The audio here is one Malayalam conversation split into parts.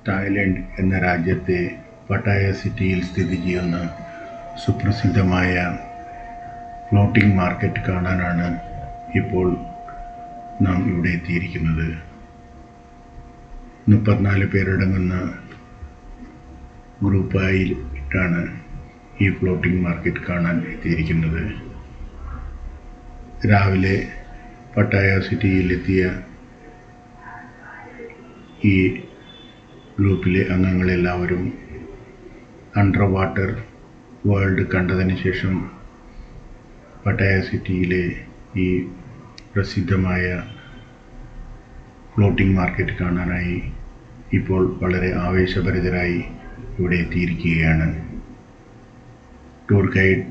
തായ്ലൻഡ് എന്ന രാജ്യത്തെ പട്ടായ സിറ്റിയിൽ സ്ഥിതി ചെയ്യുന്ന സുപ്രസിദ്ധമായ ഫ്ലോട്ടിംഗ് മാർക്കറ്റ് കാണാനാണ് ഇപ്പോൾ നാം ഇവിടെ എത്തിയിരിക്കുന്നത്. 34 പേരടങ്ങുന്ന ഗ്രൂപ്പായിട്ടാണ് ഈ ഫ്ലോട്ടിംഗ് മാർക്കറ്റ് കാണാൻ എത്തിയിരിക്കുന്നത്. രാവിലെ പട്ടായ സിറ്റിയിലെത്തിയ ഈ ഗ്രൂപ്പിലെ അംഗങ്ങളെല്ലാവരും അണ്ടർ വാട്ടർ വേൾഡ് കണ്ടതിന് ശേഷം പട്ടായ സിറ്റിയിലെ ഈ പ്രസിദ്ധമായ ഫ്ലോട്ടിംഗ് മാർക്കറ്റ് കാണാനായി ഇപ്പോൾ വളരെ ആവേശഭരിതരായി ഇവിടെ എത്തിയിരിക്കുകയാണ്. ടൂർ ഗൈഡ്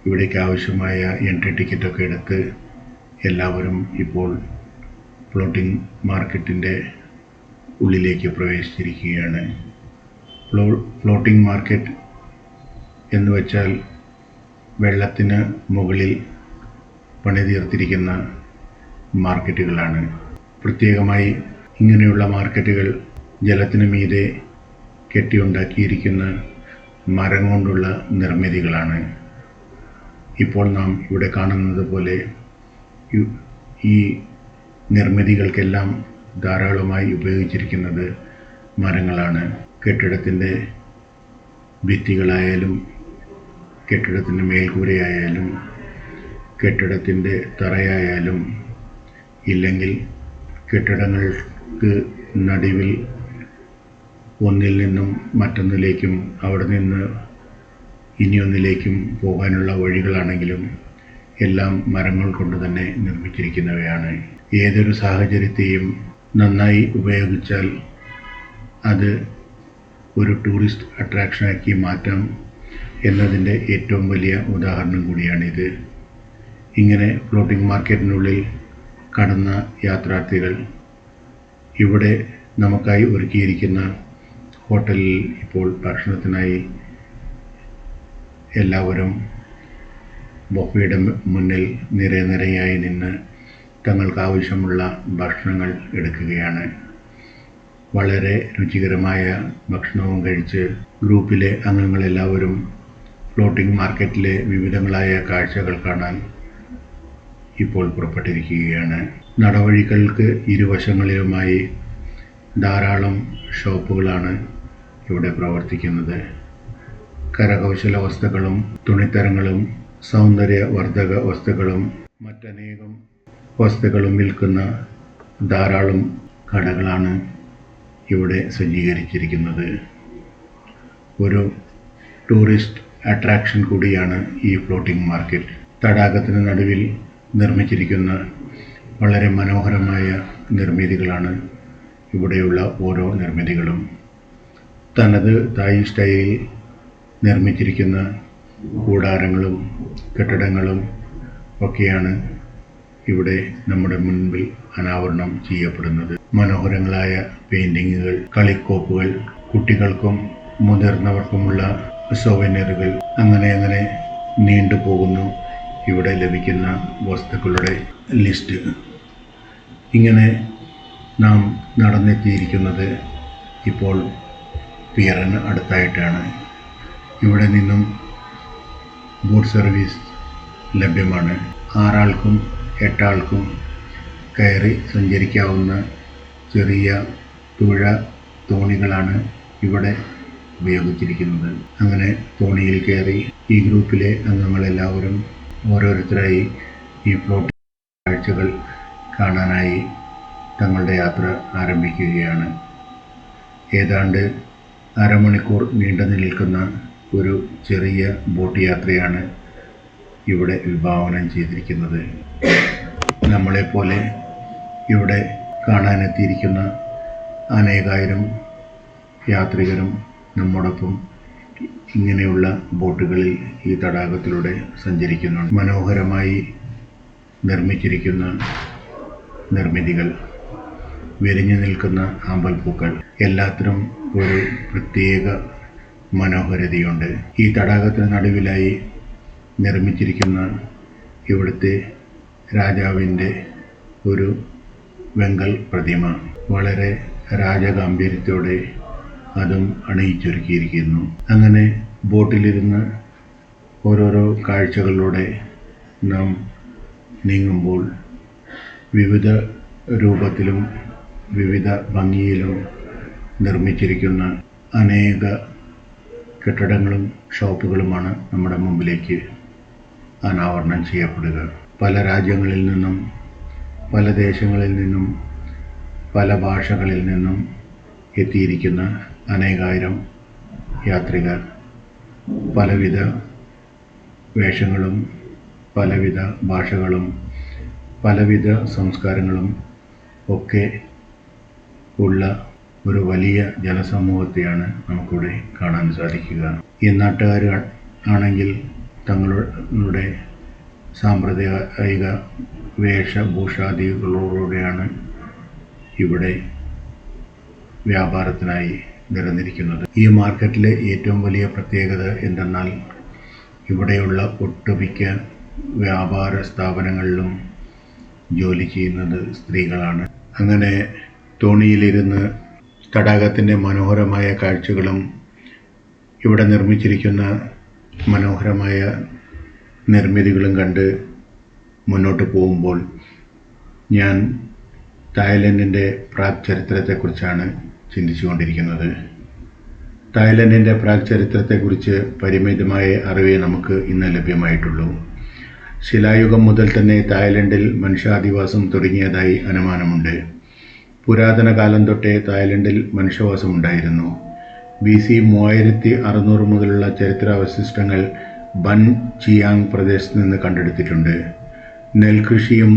ഇവിടേക്ക് ആവശ്യമായ എൻട്രി ടിക്കറ്റൊക്കെ എടുത്ത് എല്ലാവരും ഇപ്പോൾ ഫ്ലോട്ടിംഗ് മാർക്കറ്റിൻ്റെ ഉള്ളിലേക്ക് പ്രവേശിച്ചിരിക്കുകയാണ്. ഫ്ലോട്ടിംഗ് മാർക്കറ്റ് എന്ന് വെച്ചാൽ വെള്ളത്തിന് മുകളിൽ പണിതീർത്തിരിക്കുന്ന മാർക്കറ്റുകളാണ്. പ്രത്യേകമായി ഇങ്ങനെയുള്ള മാർക്കറ്റുകൾ ജലത്തിന് മീതെ കെട്ടിയുണ്ടാക്കിയിരിക്കുന്ന മരം കൊണ്ടുള്ള നിർമ്മിതികളാണ്. ഇപ്പോൾ നാം ഇവിടെ കാണുന്നത് പോലെ ഈ നിർമ്മിതികൾക്കെല്ലാം ധാരാളമായി ഉപയോഗിച്ചിരിക്കുന്നത് മരങ്ങളാണ്. കെട്ടിടത്തിൻ്റെ ഭിത്തികളായാലും കെട്ടിടത്തിൻ്റെ മേൽക്കൂരയായാലും കെട്ടിടത്തിൻ്റെ തറയായാലും ഇല്ലെങ്കിൽ കെട്ടിടങ്ങൾക്ക് നടുവിൽ ഒന്നിൽ നിന്നും മറ്റൊന്നിലേക്കും അവിടെ നിന്ന് ഇനിയൊന്നിലേക്കും പോകാനുള്ള വഴികളാണെങ്കിലും എല്ലാം മരങ്ങൾ കൊണ്ട് തന്നെ നിർമ്മിച്ചിരിക്കുന്നവയാണ്. ഏതൊരു സാഹചര്യത്തെയും നന്നായി ഉപയോഗിച്ചാൽ അത് ഒരു ടൂറിസ്റ്റ് അട്രാക്ഷനാക്കി മാറ്റാം എന്നതിൻ്റെ ഏറ്റവും വലിയ ഉദാഹരണം കൂടിയാണിത്. ഇങ്ങനെ ഫ്ലോട്ടിംഗ് മാർക്കറ്റിനുള്ളിൽ കടന്ന യാത്രാർത്ഥികൾ ഇവിടെ നമുക്കായി ഒരുക്കിയിരിക്കുന്ന ഹോട്ടലിൽ ഇപ്പോൾ ഭക്ഷണത്തിനായി എല്ലാവരും ബൊഫയുടെ മുന്നിൽ നിരയായി നിന്ന് തങ്ങൾക്ക് ആവശ്യമുള്ള ഭക്ഷണങ്ങൾ എടുക്കുകയാണ്. വളരെ രുചികരമായ ഭക്ഷണവും കഴിച്ച് ഗ്രൂപ്പിലെ അംഗങ്ങളെല്ലാവരും ഫ്ലോട്ടിംഗ് മാർക്കറ്റിലെ വിവിധങ്ങളായ കാഴ്ചകൾ കാണാൻ ഇപ്പോൾ പുറപ്പെട്ടിരിക്കുകയാണ്. നടവഴികൾക്ക് ഇരുവശങ്ങളിലുമായി ധാരാളം ഷോപ്പുകളാണ് ഇവിടെ പ്രവർത്തിക്കുന്നത്. കരകൗശല വസ്തുക്കളും തുണിത്തരങ്ങളും സൗന്ദര്യവർദ്ധക വസ്തുക്കളും മറ്റനേകം വസ്തുക്കളും വിൽക്കുന്ന ധാരാളം കടകളാണ് ഇവിടെ സജ്ജീകരിച്ചിരിക്കുന്നത്. ഒരു ടൂറിസ്റ്റ് അട്രാക്ഷൻ കൂടിയാണ് ഈ ഫ്ലോട്ടിംഗ് മാർക്കറ്റ്. തടാകത്തിന് നടുവിൽ നിർമ്മിച്ചിരിക്കുന്ന വളരെ മനോഹരമായ നിർമ്മിതികളാണ് ഇവിടെയുള്ള ഓരോ നിർമ്മിതികളും. തനത് തായ് സ്റ്റൈലിൽ നിർമ്മിച്ചിരിക്കുന്ന കൂടാരങ്ങളും കെട്ടിടങ്ങളും ഒക്കെയാണ് ഇവിടെ നമ്മുടെ മുൻപിൽ അനാവരണം ചെയ്യപ്പെടുന്നത്. മനോഹരങ്ങളായ പെയിൻറ്റിങ്ങുകൾ, കളിക്കോപ്പുകൾ, കുട്ടികൾക്കും മുതിർന്നവർക്കുമുള്ള സൊവനീറുകൾ, അങ്ങനെ നീണ്ടുപോകുന്നു ഇവിടെ ലഭിക്കുന്ന വസ്തുക്കളുടെ ലിസ്റ്റ്. ഇങ്ങനെ നാം നടന്നെത്തിയിരിക്കുന്നത് ഇപ്പോൾ പിയറിന് അടുത്തായിട്ടാണ്. ഇവിടെ നിന്നും ബോട്ട് സർവീസ് ലഭ്യമാണ്. 6 ആൾക്കും 8 ആൾക്കും കയറി സഞ്ചരിക്കാവുന്ന ചെറിയ തുഴ തോണികളാണ് ഇവിടെ ഉപയോഗിച്ചിരിക്കുന്നത്. അങ്ങനെ തോണിയിൽ കയറി ഈ ഗ്രൂപ്പിലെ അംഗങ്ങളെല്ലാവരും ഓരോരുത്തരായി ഈ ഫ്ലോട്ടിംഗ് കാഴ്ചകൾ കാണാനായി തങ്ങളുടെ യാത്ര ആരംഭിക്കുകയാണ്. ഏതാണ്ട് അരമണിക്കൂർ നീണ്ടു നിൽക്കുന്ന ഒരു ചെറിയ ബോട്ട് യാത്രയാണ് ഇവിടെ വിഭാവനം ചെയ്തിരിക്കുന്നത്. നമ്മളെപ്പോലെ ഇവിടെ കാണാനെത്തിയിരിക്കുന്ന അനേകായിരം യാത്രികരും നമ്മോടൊപ്പം ഇങ്ങനെയുള്ള ബോട്ടുകളിൽ ഈ തടാകത്തിലൂടെ സഞ്ചരിക്കുന്നുണ്ട്. മനോഹരമായി നിർമ്മിച്ചിരിക്കുന്ന നിർമ്മിതികൾ, വിരിഞ്ഞു നിൽക്കുന്ന ആമ്പൽപ്പൂക്കൾ, എല്ലാത്തിനും ഒരു പ്രത്യേക മനോഹരതയുണ്ട്. ഈ തടാകത്തിന് നടുവിലായി നിർമ്മിച്ചിരിക്കുന്ന ഇവിടുത്തെ രാജാവിൻ്റെ ഒരു വെങ്കൽ പ്രതിമ വളരെ രാജഗാംഭീര്യത്തോടെ അതും അണിയിച്ചൊരുക്കിയിരിക്കുന്നു. അങ്ങനെ ബോട്ടിലിരുന്ന് ഓരോരോ കാഴ്ചകളിലൂടെ നാം നീങ്ങുമ്പോൾ വിവിധ രൂപത്തിലും വിവിധ ഭംഗിയിലും നിർമ്മിച്ചിരിക്കുന്ന അനേക കെട്ടിടങ്ങളും ഷോപ്പുകളുമാണ് നമ്മുടെ മുമ്പിലേക്ക് അനാവരണം ചെയ്യപ്പെടുക. പല രാജ്യങ്ങളിൽ നിന്നും പല ദേശങ്ങളിൽ നിന്നും പല ഭാഷകളിൽ നിന്നും എത്തിയിരിക്കുന്ന അനേകായിരം യാത്രികർ പലവിധ വേഷങ്ങളും പലവിധ ഭാഷകളും പലവിധ സംസ്കാരങ്ങളും ഒക്കെ ഉള്ള ഒരു വലിയ ജനസമൂഹത്തെയാണ് നമുക്കിവിടെ കാണാൻ സാധിക്കുക. ഈ നാട്ടുകാർ ആണെങ്കിൽ തങ്ങളുടെ സാമ്പ്രദായിക വേഷഭൂഷാദികളോടെയാണ് ഇവിടെ വ്യാപാരത്തിനായി നിരന്നിരിക്കുന്നത്. ഈ മാർക്കറ്റിലെ ഏറ്റവും വലിയ പ്രത്യേകത എന്തെന്നാൽ ഇവിടെയുള്ള ഒട്ടുമിക്ക വ്യാപാര സ്ഥാപനങ്ങളിലും ജോലി ചെയ്യുന്നത് സ്ത്രീകളാണ്. അങ്ങനെ തോണിയിലിരുന്ന് തടാകത്തിൻ്റെ മനോഹരമായ കാഴ്ചകളും ഇവിടെ നിർമ്മിച്ചിരിക്കുന്ന മനോഹരമായ നിർമ്മിതികളും കണ്ട് മുന്നോട്ട് പോകുമ്പോൾ ഞാൻ തായ്ലൻഡിൻ്റെ പ്രാഗ് ചരിത്രത്തെക്കുറിച്ചാണ് ചിന്തിച്ചുകൊണ്ടിരിക്കുന്നത്. തായ്ലൻഡിൻ്റെ പ്രാഗ് ചരിത്രത്തെക്കുറിച്ച് പരിമിതമായ അറിവേ നമുക്ക് ഇന്ന് ലഭ്യമായിട്ടുള്ളൂ. ശിലായുഗം മുതൽ തന്നെ തായ്ലൻഡിൽ മനുഷ്യാധിവാസം തുടങ്ങിയതായി അനുമാനമുണ്ട്. പുരാതന കാലം തൊട്ടേ തായ്ലൻഡിൽ മനുഷ്യവാസം ഉണ്ടായിരുന്നു. BC 3600 മുതലുള്ള ചരിത്രാവശിഷ്ടങ്ങൾ ബൻ ചിയാങ് പ്രദേശത്ത് നിന്ന് കണ്ടെടുത്തിട്ടുണ്ട്. നെൽകൃഷിയും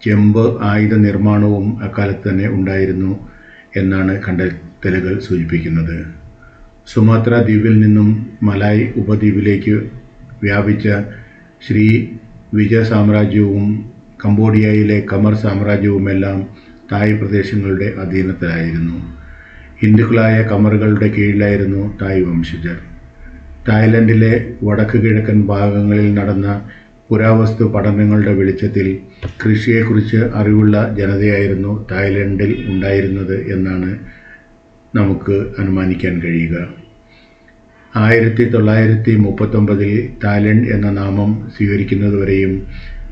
ചെമ്പ് ആയുധ നിർമ്മാണവും അക്കാലത്ത് തന്നെ ഉണ്ടായിരുന്നു എന്നാണ് കണ്ടെത്തലുകൾ സൂചിപ്പിക്കുന്നത്. സുമാത്ര ദ്വീപിൽ നിന്നും മലായ് ഉപദ്വീപിലേക്ക് വ്യാപിച്ച ശ്രീ വിജയ സാമ്രാജ്യവും കംബോഡിയയിലെ ഖമർ സാമ്രാജ്യവുമെല്ലാം തായ് പ്രദേശങ്ങളുടെ അധീനത്തിലായിരുന്നു. ഹിന്ദുക്കളായ ഖമറുകളുടെ കീഴിലായിരുന്നു തായ് വംശജർ. തായ്ലൻഡിലെ വടക്ക് കിഴക്കൻ ഭാഗങ്ങളിൽ നടന്ന പുരാവസ്തു പഠനങ്ങളുടെ വെളിച്ചത്തിൽ കൃഷിയെക്കുറിച്ച് അറിവുള്ള ജനതയായിരുന്നു തായ്ലൻഡിൽ ഉണ്ടായിരുന്നത് എന്നാണ് നമുക്ക് അനുമാനിക്കാൻ കഴിയുക. 1939 തായ്ലൻഡ് എന്ന നാമം സ്വീകരിക്കുന്നതുവരെയും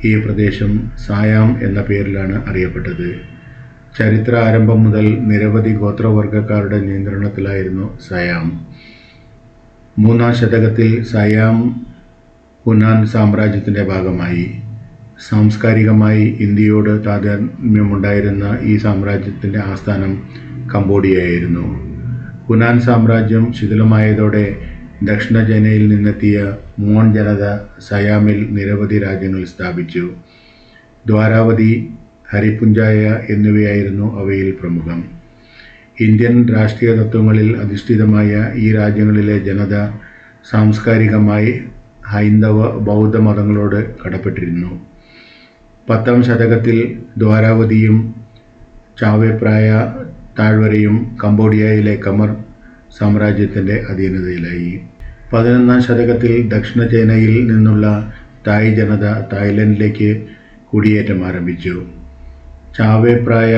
ഈ പ്രദേശം സായാം എന്ന പേരിലാണ് അറിയപ്പെട്ടത്. ചരിത്ര ആരംഭം മുതൽ നിരവധി ഗോത്രവർഗക്കാരുടെ നിയന്ത്രണത്തിലായിരുന്നു സയാം. 3-ാം ശതകത്തിൽ സയാം ഹുനാൻ സാമ്രാജ്യത്തിൻ്റെ ഭാഗമായി. സാംസ്കാരികമായി ഇന്ത്യയോട് താദാത്മ്യമുണ്ടായിരുന്ന ഈ സാമ്രാജ്യത്തിൻ്റെ ആസ്ഥാനം കംബോഡിയയായിരുന്നു. ഹുനാൻ സാമ്രാജ്യം ശിഥിലമായതോടെ ദക്ഷിണ ചൈനയിൽ നിന്നെത്തിയ മോൺ ജനത സയാമിൽ നിരവധി രാജ്യങ്ങൾ സ്ഥാപിച്ചു. ദ്വാരാവതി, ഹരിപുഞ്ചായ എന്നിവയായിരുന്നു അവയിൽ പ്രമുഖം. ഇന്ത്യൻ രാഷ്ട്രീയ തത്വങ്ങളിൽ അധിഷ്ഠിതമായ ഈ രാജ്യങ്ങളിലെ ജനത സാംസ്കാരികമായി ഹൈന്ദവ ബൗദ്ധ മതങ്ങളോട് കടപ്പെട്ടിരുന്നു. 10-ാം ശതകത്തിൽ ദ്വാരാവതിയും ചാവേപ്രായ താഴ്വരയും കംബോഡിയയിലെ ഖമർ സാമ്രാജ്യത്തിൻ്റെ അധീനതയിലായി. 11-ാം ശതകത്തിൽ ദക്ഷിണ ചൈനയിൽ നിന്നുള്ള തായ് ജനത തായ്ലൻഡിലേക്ക് കുടിയേറ്റം ആരംഭിച്ചു. ചാവേപ്രായ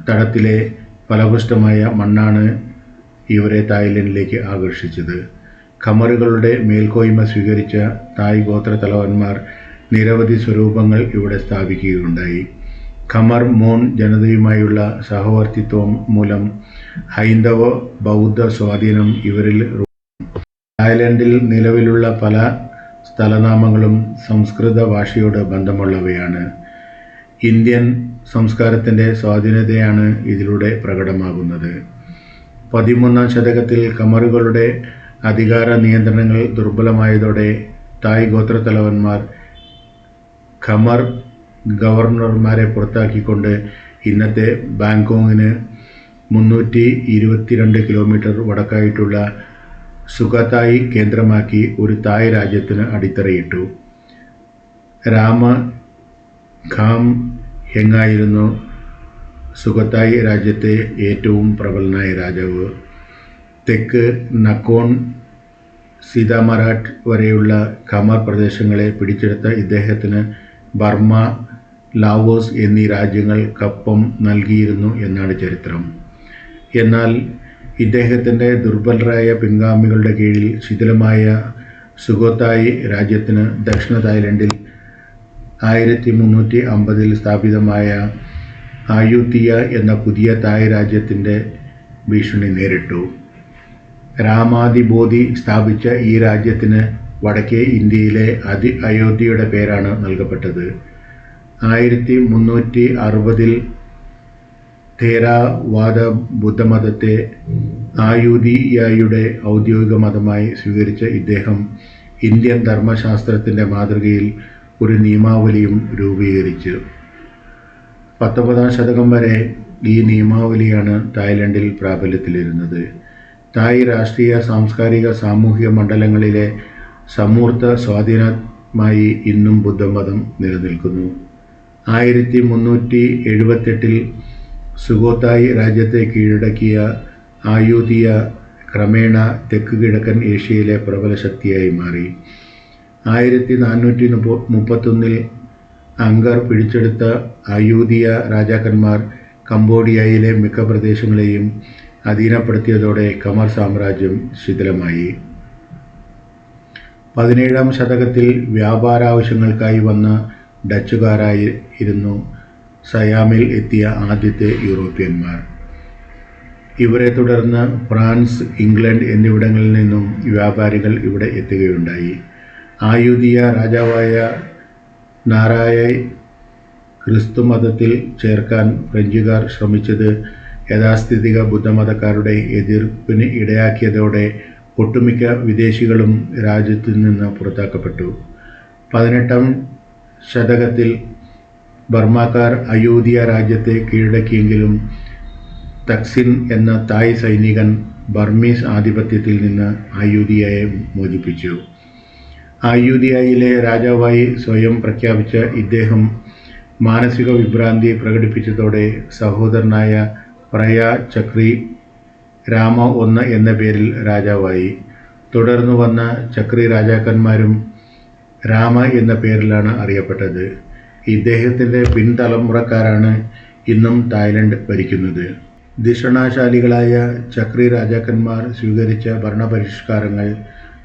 തടത്തിലെ ഫലപുഷ്ടമായ മണ്ണാണ് ഇവരെ തായ്ലൻഡിലേക്ക് ആകർഷിച്ചത്. ഖമറുകളുടെ മേൽക്കോയ്മ സ്വീകരിച്ച തായ് ഗോത്ര തലവന്മാർ നിരവധി സ്വരൂപങ്ങൾ ഇവിടെ സ്ഥാപിക്കുകയുണ്ടായി. ഖമർ മോൺ ജനതയുമായുള്ള സഹവർത്തിത്വം മൂലം ഹൈന്ദവ ബൗദ്ധ സ്വാധീനം ഇവരിൽ. തായ്ലൻഡിൽ നിലവിലുള്ള പല സ്ഥലനാമങ്ങളും സംസ്കൃത ഭാഷയോട് ബന്ധമുള്ളവയാണ്. ഇന്ത്യൻ സംസ്കാരത്തിൻ്റെ സ്വാധീനതയാണ് ഇതിലൂടെ പ്രകടമാകുന്നത്. 13-ാം ശതകത്തിൽ ഖമറുകളുടെ അധികാര നിയന്ത്രണങ്ങൾ ദുർബലമായതോടെ തായ് ഗോത്രത്തലവന്മാർ ഖമർ ഗവർണർമാരെ പുറത്താക്കിക്കൊണ്ട് ഇന്നത്തെ ബാങ്കോങ്ങിന് 322 കിലോമീറ്റർ വടക്കായിട്ടുള്ള സുഖതായ് കേന്ദ്രമാക്കി ഒരു തായ് രാജ്യത്തിന് അടിത്തറയിട്ടു. രാമ ഖാം ഹെങ്ങായിരുന്നു സുഖതായ് രാജ്യത്തെ ഏറ്റവും പ്രബലനായ രാജാവ്. തെക്ക് നക്കോൺ സീതാമരാഠ് വരെയുള്ള ഖമർ പ്രദേശങ്ങളെ പിടിച്ചെടുത്ത ഇദ്ദേഹത്തിന് ബർമ്മ, ലാവോസ് എന്നീ രാജ്യങ്ങൾ കപ്പം നൽകിയിരുന്നു എന്നാണ് ചരിത്രം. എന്നാൽ ഇദ്ദേഹത്തിൻ്റെ ദുർബലരായ പിൻഗാമികളുടെ കീഴിൽ ശിഥിലമായ സുഖോത്തായി രാജ്യത്തിന് ദക്ഷിണ തായ്ലൻഡിൽ 1350 സ്ഥാപിതമായ ആയുത്തിയ എന്ന പുതിയ തായ് രാജ്യത്തിൻ്റെ ഭീഷണി നേരിട്ടു. രാമാധിബോധി സ്ഥാപിച്ച ഈ രാജ്യത്തിന് വടക്കേ ഇന്ത്യയിലെ അയോധ്യയുടെ പേരാണ് നൽകപ്പെട്ടത്. 1360 തേരാവാദ ബുദ്ധമതത്തെ ആയുധിയായുടെ ഔദ്യോഗിക മതമായി സ്വീകരിച്ച ഇദ്ദേഹം ഇന്ത്യൻ ധർമ്മശാസ്ത്രത്തിൻ്റെ മാതൃകയിൽ ഒരു നിയമാവലിയും രൂപീകരിച്ചു. 19-ാം ശതകം വരെ ഈ നിയമാവലിയാണ് തായ്ലൻഡിൽ പ്രാബല്യത്തിലിരുന്നത്. തായ് രാഷ്ട്രീയ, സാംസ്കാരിക, സാമൂഹിക മണ്ഡലങ്ങളിലെ സമൂർത്ത സ്വാധീനമായി ഇന്നും ബുദ്ധമതം നിലനിൽക്കുന്നു. 1378 സുഖോത്തായി രാജ്യത്തെ കീഴടക്കിയ ആയുധിയ ക്രമേണ തെക്ക് കിഴക്കൻ ഏഷ്യയിലെ പ്രബല ശക്തിയായി മാറി. 1431 അങ്കർ പിടിച്ചെടുത്ത അയൂധിയ രാജാക്കന്മാർ കംബോഡിയയിലെ മിക്ക പ്രദേശങ്ങളെയും അധീനപ്പെടുത്തിയതോടെ ഖമർ സാമ്രാജ്യം ശിഥിലമായി. 17-ാം ശതകത്തിൽ വ്യാപാരാവശ്യങ്ങൾക്കായി വന്ന ഡച്ചുകാരായിരുന്നു സയാമിൽ എത്തിയ ആദ്യത്തെ യൂറോപ്യന്മാർ. ഇവരെ തുടർന്ന് ഫ്രാൻസ്, ഇംഗ്ലണ്ട് എന്നിവിടങ്ങളിൽ നിന്നും വ്യാപാരികൾ ഇവിടെ എത്തുകയുണ്ടായി. ആയുധിയ രാജാവായ നാരായെ ക്രിസ്തുമതത്തിൽ ചേർക്കാൻ ഫ്രഞ്ചുകാർ ശ്രമിച്ചത് യാഥാസ്ഥിതിക ബുദ്ധമതക്കാരുടെ എതിർപ്പിന് ഇടയാക്കിയതോടെ ഒട്ടുമിക്ക വിദേശികളും രാജ്യത്തു നിന്ന് പുറത്താക്കപ്പെട്ടു. 18-ാം ശതകത്തിൽ ബർമാക്കാർ അയോധ്യ രാജ്യത്തെ കീഴടക്കിയെങ്കിലും തക്സിൻ എന്ന തായ് സൈനികൻ ബർമീസ് ആധിപത്യത്തിൽ നിന്ന് അയോധ്യയെ മോചിപ്പിച്ചു. അയോധ്യയിലെ രാജാവായി സ്വയം പ്രഖ്യാപിച്ച ഇദ്ദേഹം മാനസിക വിഭ്രാന്തി പ്രകടിപ്പിച്ചതോടെ സഹോദരനായ പ്രയ ചക്രി രാമ I എന്ന പേരിൽ രാജാവായി. തുടർന്നു വന്ന ചക്രി രാജാക്കന്മാരും രാമ എന്ന പേരിലാണ് അറിയപ്പെട്ടത്. ഇദ്ദേഹത്തിൻ്റെ പിൻതലമുറക്കാരാണ് ഇന്നും തായ്ലൻഡ് ഭരിക്കുന്നത്. ധിഷണാശാലികളായ ചക്രി രാജാക്കന്മാർ സ്വീകരിച്ച ഭരണപരിഷ്കാരങ്ങൾ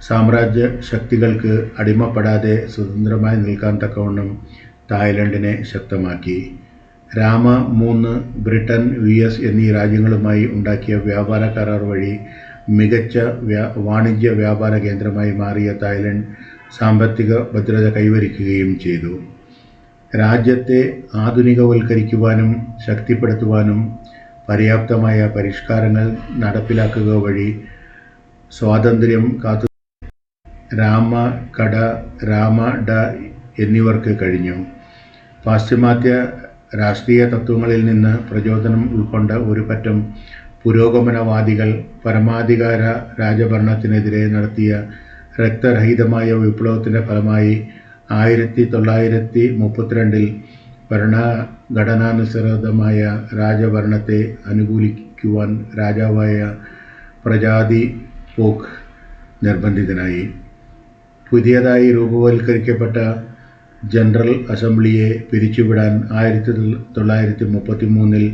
സാമ്രാജ്യ ശക്തികൾക്ക് അടിമപ്പെടാതെ സ്വതന്ത്രമായി നിൽക്കാൻ തക്കവണ്ണം തായ്ലൻഡിനെ ശക്തമാക്കി. രാമ III ബ്രിട്ടൻ, US എന്നീ രാജ്യങ്ങളുമായി ഉണ്ടാക്കിയ വ്യാപാര കരാർ വഴി മികച്ച വാണിജ്യ വ്യാപാര കേന്ദ്രമായി മാറിയ തായ്ലൻഡ് സാമ്പത്തിക ഭദ്രത കൈവരിക്കുകയും ചെയ്തു. രാജ്യത്തെ ആധുനികവൽക്കരിക്കുവാനും ശക്തിപ്പെടുത്തുവാനും പര്യാപ്തമായ പരിഷ്കാരങ്ങൾ നടപ്പിലാക്കുക വഴി സ്വാതന്ത്ര്യം കാത്തു രാമകട, രാമഡ എന്നിവർക്ക് കഴിഞ്ഞു. പാശ്ചിമാത്യ രാഷ്ട്രീയ തത്വങ്ങളിൽ നിന്ന് പ്രചോദനം ഉൾക്കൊണ്ട ഒരു പറ്റം പുരോഗമനവാദികൾ പരമാധികാര രാജഭരണത്തിനെതിരെ നടത്തിയ രക്തരഹിതമായ വിപ്ലവത്തിൻ്റെ ഫലമായി 1932 ഭരണഘടനാനുസൃതമായ രാജഭരണത്തെ അനുകൂലിക്കുവാൻ രാജാവായ പ്രജാതി പോക്ക് നിർബന്ധിതനായി. പുതിയതായി രൂപവൽക്കരിക്കപ്പെട്ട ജനറൽ അസംബ്ലിയെ പിരിച്ചുവിടാൻ 1933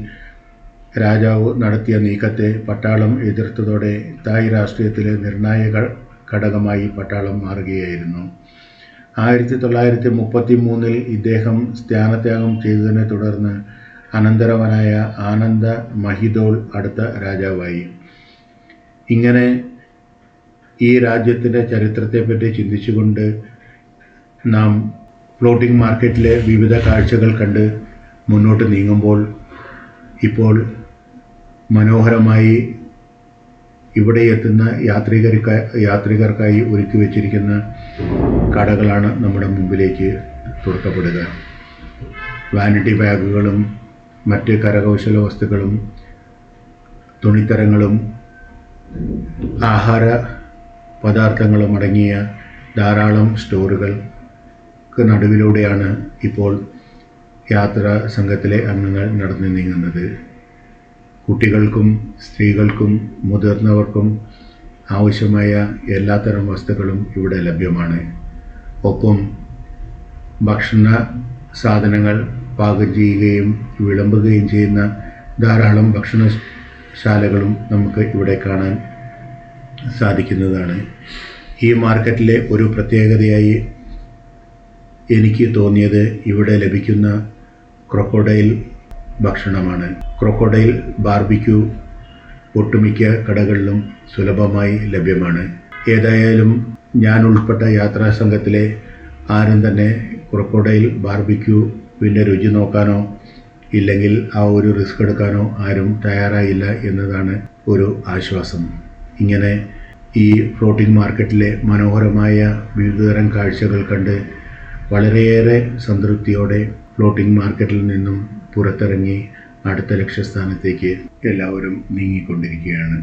രാജാവ് നടത്തിയ നീക്കത്തെ പട്ടാളം എതിർത്തതോടെ തായ് രാഷ്ട്രീയത്തിലെ നിർണായക ഘടകമായി പട്ടാളം മാറുകയായിരുന്നു. 1933 ഇദ്ദേഹം സ്ഥാനത്യാഗം ചെയ്തതിനെ തുടർന്ന് അനന്തരവനായ ആനന്ദ മഹിദോൾ അടുത്ത രാജാവായി. ഇങ്ങനെ ഈ രാജ്യത്തിൻ്റെ ചരിത്രത്തെപ്പറ്റി ചിന്തിച്ചുകൊണ്ട് നാം ഫ്ലോട്ടിംഗ് മാർക്കറ്റിലെ വിവിധ കാഴ്ചകൾ കണ്ട് മുന്നോട്ട് നീങ്ങുമ്പോൾ ഇപ്പോൾ മനോഹരമായി ഇവിടെ എത്തുന്ന യാത്രികർക്കായി ഒരുക്കി വച്ചിരിക്കുന്ന കടകളാണ് നമ്മുടെ മുമ്പിലേക്ക് തുറക്കപ്പെടുക. വാനിറ്റി ബാഗുകളും മറ്റ് കരകൗശല വസ്തുക്കളും തുണിത്തരങ്ങളും ആഹാര പദാർത്ഥങ്ങളും അടങ്ങിയ ധാരാളം സ്റ്റോറുകൾക്ക് നടുവിലൂടെയാണ് ഇപ്പോൾ യാത്രാ സംഘത്തിലെ അംഗങ്ങൾ നടന്നു നീങ്ങുന്നത്. കുട്ടികൾക്കും സ്ത്രീകൾക്കും മുതിർന്നവർക്കും ആവശ്യമായ എല്ലാത്തരം വസ്തുക്കളും ഇവിടെ ലഭ്യമാണ്. ഒപ്പം ഭക്ഷണ സാധനങ്ങൾ പാകം ചെയ്യുകയും വിളമ്പുകയും ചെയ്യുന്ന ധാരാളം ശാലകളും നമുക്ക് ഇവിടെ കാണാൻ സാധിക്കുന്നതാണ്. ഈ മാർക്കറ്റിലെ ഒരു പ്രത്യേകതയായി എനിക്ക് തോന്നിയത് ഇവിടെ ലഭിക്കുന്ന ക്രൊക്കോഡൈൽ ഭക്ഷണമാണ്. ക്രൊക്കോഡൈൽ ബാർബിക്യൂ ഒട്ടുമിക്ക കടകളിലും സുലഭമായി ലഭ്യമാണ്. ഏതായാലും ഞാൻ ഉൾപ്പെട്ട യാത്രാ സംഘത്തിലെ ആരും തന്നെ ക്രൊക്കോഡൈൽ ബാർബിക്യൂവിൻ്റെ രുചി നോക്കാനോ ഇല്ലെങ്കിൽ ആ ഒരു റിസ്ക് എടുക്കാനോ ആരും തയ്യാറായില്ല എന്നതാണ് ഒരു ആശ്വാസം. ഇങ്ങനെ ഈ ഫ്ലോട്ടിംഗ് മാർക്കറ്റിലെ മനോഹരമായ വിവിധതരം കാഴ്ചകൾ കണ്ട് വളരെയേറെ സംതൃപ്തിയോടെ ഫ്ലോട്ടിംഗ് മാർക്കറ്റിൽ നിന്നും പുറത്തിറങ്ങി അടുത്ത ലക്ഷ്യസ്ഥാനത്തേക്ക് എല്ലാവരും നീങ്ങിക്കൊണ്ടിരിക്കുകയാണ്.